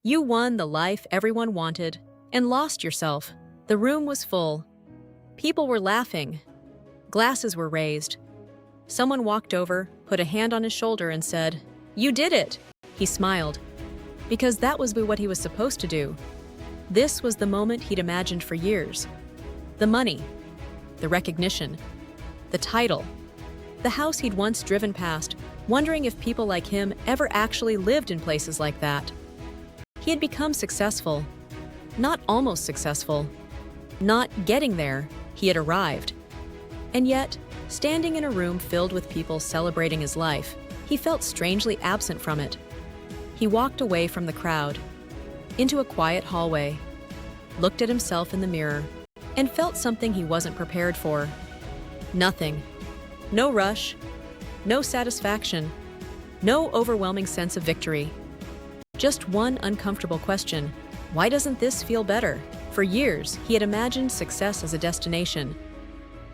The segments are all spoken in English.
You won the life everyone wanted and lost yourself. The room was full. People were laughing. Glasses were raised. Someone walked over, put a hand on his shoulder and said, "You did it!" He smiled, because that was what he was supposed to do. This was the moment he'd imagined for years. The money, the recognition, the title, the house he'd once driven past, wondering if people like him ever actually lived in places like that. He had become successful, not almost successful, not getting there. He had arrived. And yet, standing in a room filled with people celebrating his life, he felt strangely absent from it. He walked away from the crowd, into a quiet hallway, looked at himself in the mirror, and felt something he wasn't prepared for. Nothing. No rush, no satisfaction, no overwhelming sense of victory. Just one uncomfortable question: why doesn't this feel better? For years, he had imagined success as a destination.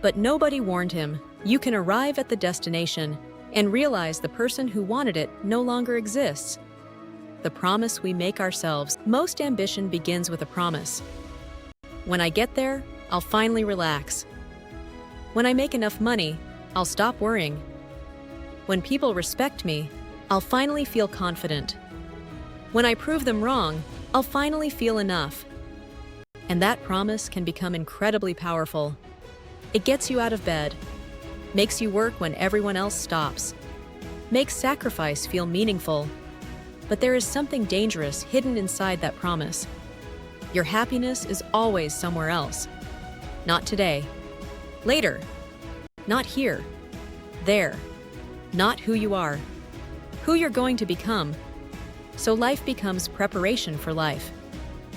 But nobody warned him, you can arrive at the destination and realize the person who wanted it no longer exists. The promise we make ourselves. Most ambition begins with a promise. When I get there, I'll finally relax. When I make enough money, I'll stop worrying. When people respect me, I'll finally feel confident. When I prove them wrong, I'll finally feel enough. And that promise can become incredibly powerful. It gets you out of bed, makes you work when everyone else stops, makes sacrifice feel meaningful. But there is something dangerous hidden inside that promise. Your happiness is always somewhere else. Not today. Later. Not here. There. Not who you are. Who you're going to become. So life becomes preparation for life.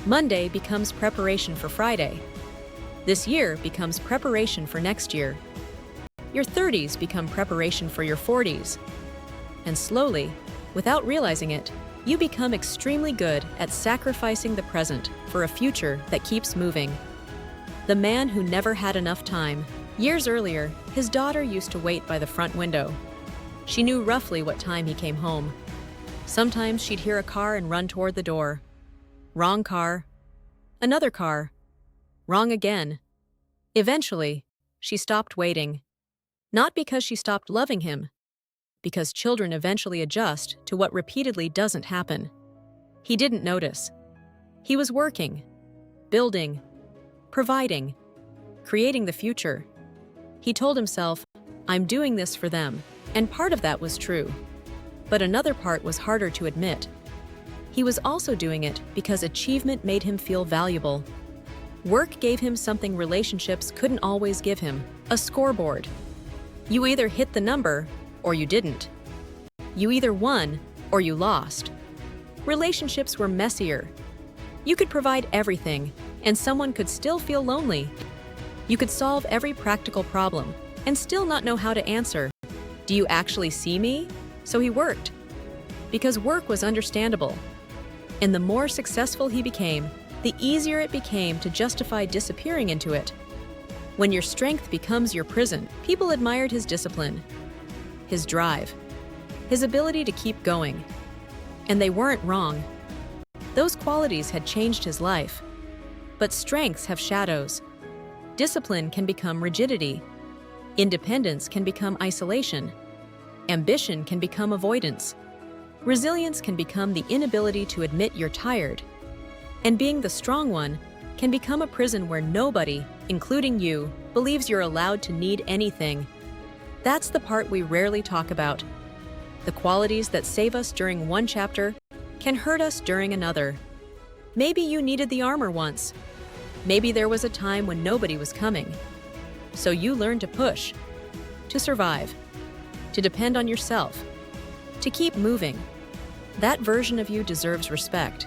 Monday becomes preparation for Friday. This year becomes preparation for next year. Your 30s become preparation for your 40s. And slowly, without realizing it, you become extremely good at sacrificing the present for a future that keeps moving. The man who never had enough time. Years earlier, his daughter used to wait by the front window. She knew roughly what time he came home. Sometimes she'd hear a car and run toward the door. Wrong car. Another car. Wrong again. Eventually, she stopped waiting. Not because she stopped loving him, because children eventually adjust to what repeatedly doesn't happen. He didn't notice. He was working, building, providing, creating the future. He told himself, I'm doing this for them, and part of that was true. But another part was harder to admit. He was also doing it because achievement made him feel valuable. Work gave him something relationships couldn't always give him, a scoreboard. You either hit the number or you didn't. You either won or you lost. Relationships were messier. You could provide everything, and someone could still feel lonely. You could solve every practical problem and still not know how to answer. Do you actually see me? So he worked. Because work was understandable. And the more successful he became, the easier it became to justify disappearing into it. When your strength becomes your prison, people admired his discipline, his drive, his ability to keep going. And they weren't wrong. Those qualities had changed his life. But strengths have shadows. Discipline can become rigidity. Independence can become isolation. Ambition can become avoidance. Resilience can become the inability to admit you're tired. And being the strong one can become a prison where nobody, including you, believes you're allowed to need anything. That's the part we rarely talk about. The qualities that save us during one chapter can hurt us during another. Maybe you needed the armor once. Maybe there was a time when nobody was coming. So you learned to push, to survive, to depend on yourself, to keep moving. That version of you deserves respect.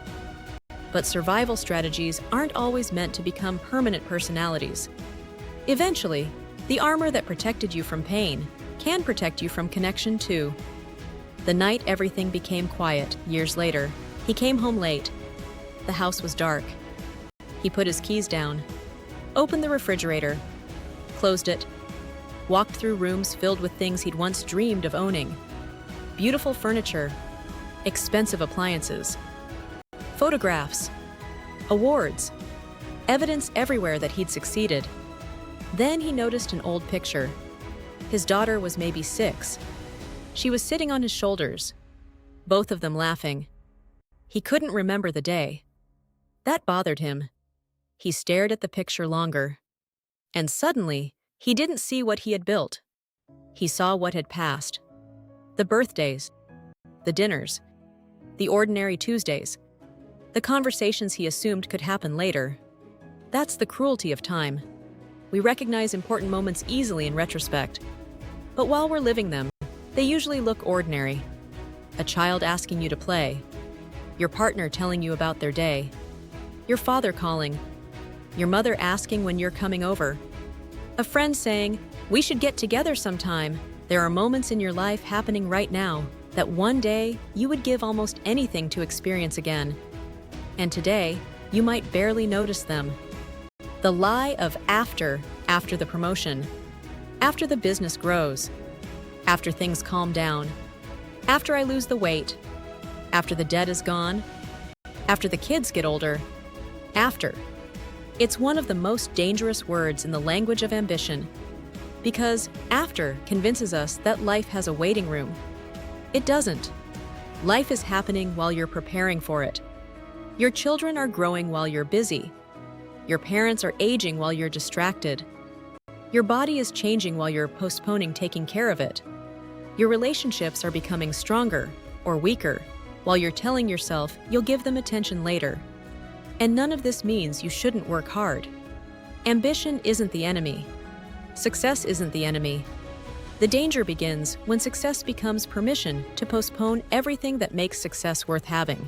But survival strategies aren't always meant to become permanent personalities. Eventually, the armor that protected you from pain can protect you from connection too. The night everything became quiet, years later, he came home late. The house was dark. He put his keys down, opened the refrigerator, closed it, walked through rooms filled with things he'd once dreamed of owning. Beautiful furniture, expensive appliances, Photographs, awards, evidence everywhere that he'd succeeded. Then he noticed an old picture. His daughter was maybe 6. She was sitting on his shoulders, both of them laughing. He couldn't remember the day. That bothered him. He stared at the picture longer. And suddenly, he didn't see what he had built. He saw what had passed. The birthdays, the dinners, the ordinary Tuesdays, the conversations he assumed could happen later. That's the cruelty of time. We recognize important moments easily in retrospect. But while we're living them, they usually look ordinary. A child asking you to play, your partner telling you about their day, your father calling, your mother asking when you're coming over, a friend saying, "We should get together sometime." There are moments in your life happening right now that one day you would give almost anything to experience again. And today, you might barely notice them. The lie of after the promotion, after the business grows, after things calm down, after I lose the weight, after the debt is gone, after the kids get older, after. It's one of the most dangerous words in the language of ambition, because after convinces us that life has a waiting room. It doesn't. Life is happening while you're preparing for it. Your children are growing while you're busy. Your parents are aging while you're distracted. Your body is changing while you're postponing taking care of it. Your relationships are becoming stronger or weaker while you're telling yourself you'll give them attention later. And none of this means you shouldn't work hard. Ambition isn't the enemy. Success isn't the enemy. The danger begins when success becomes permission to postpone everything that makes success worth having.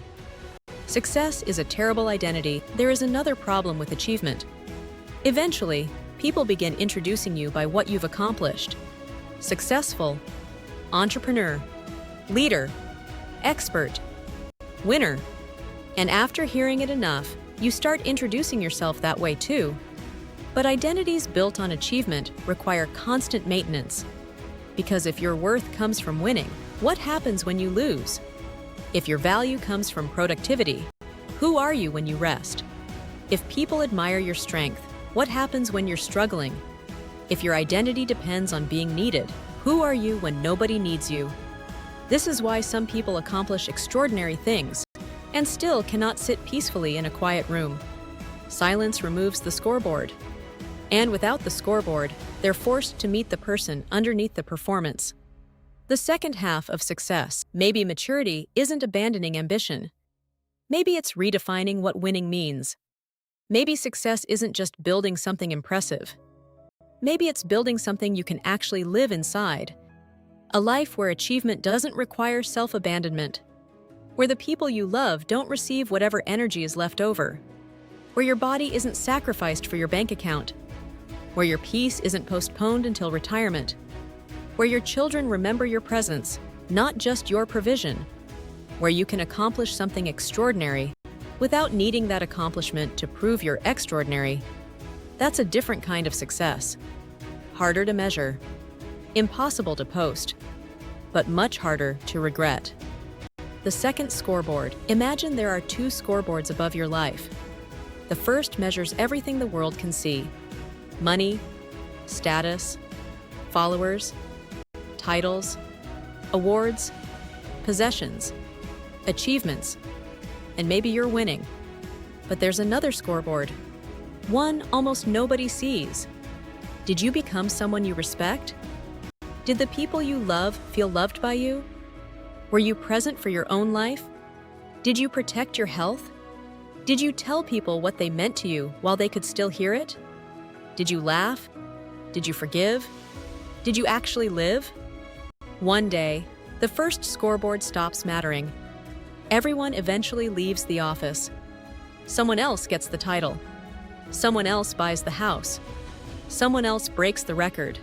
Success is a terrible identity. There is another problem with achievement. Eventually, people begin introducing you by what you've accomplished. Successful, entrepreneur, leader, expert, winner. And after hearing it enough, you start introducing yourself that way too. But identities built on achievement require constant maintenance. Because if your worth comes from winning, what happens when you lose? If your value comes from productivity, who are you when you rest? If people admire your strength, what happens when you're struggling? If your identity depends on being needed, who are you when nobody needs you? This is why some people accomplish extraordinary things and still cannot sit peacefully in a quiet room. Silence removes the scoreboard. And without the scoreboard, they're forced to meet the person underneath the performance. The second half of success, maybe maturity, isn't abandoning ambition. Maybe it's redefining what winning means. Maybe success isn't just building something impressive. Maybe it's building something you can actually live inside. A life where achievement doesn't require self-abandonment. Where the people you love don't receive whatever energy is left over. Where your body isn't sacrificed for your bank account. Where your peace isn't postponed until retirement. Where your children remember your presence, not just your provision. Where you can accomplish something extraordinary without needing that accomplishment to prove you're extraordinary. That's a different kind of success. Harder to measure. Impossible to post. But much harder to regret. The second scoreboard. Imagine there are 2 scoreboards above your life. The first measures everything the world can see. Money, status, followers, titles, awards, possessions, achievements, and maybe you're winning. But there's another scoreboard, one almost nobody sees. Did you become someone you respect? Did the people you love feel loved by you? Were you present for your own life? Did you protect your health? Did you tell people what they meant to you while they could still hear it? Did you laugh? Did you forgive? Did you actually live? One day, the first scoreboard stops mattering. Everyone eventually leaves the office. Someone else gets the title. Someone else buys the house. Someone else breaks the record.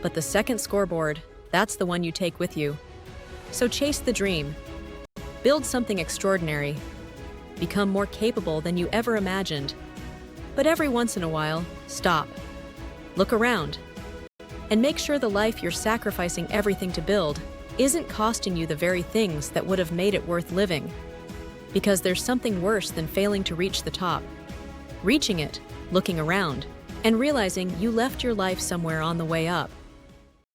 But the second scoreboard, that's the one you take with you. So chase the dream. Build something extraordinary. Become more capable than you ever imagined. But every once in a while, stop. Look around. And make sure the life you're sacrificing everything to build isn't costing you the very things that would have made it worth living. Because there's something worse than failing to reach the top. Reaching it, looking around, and realizing you left your life somewhere on the way up.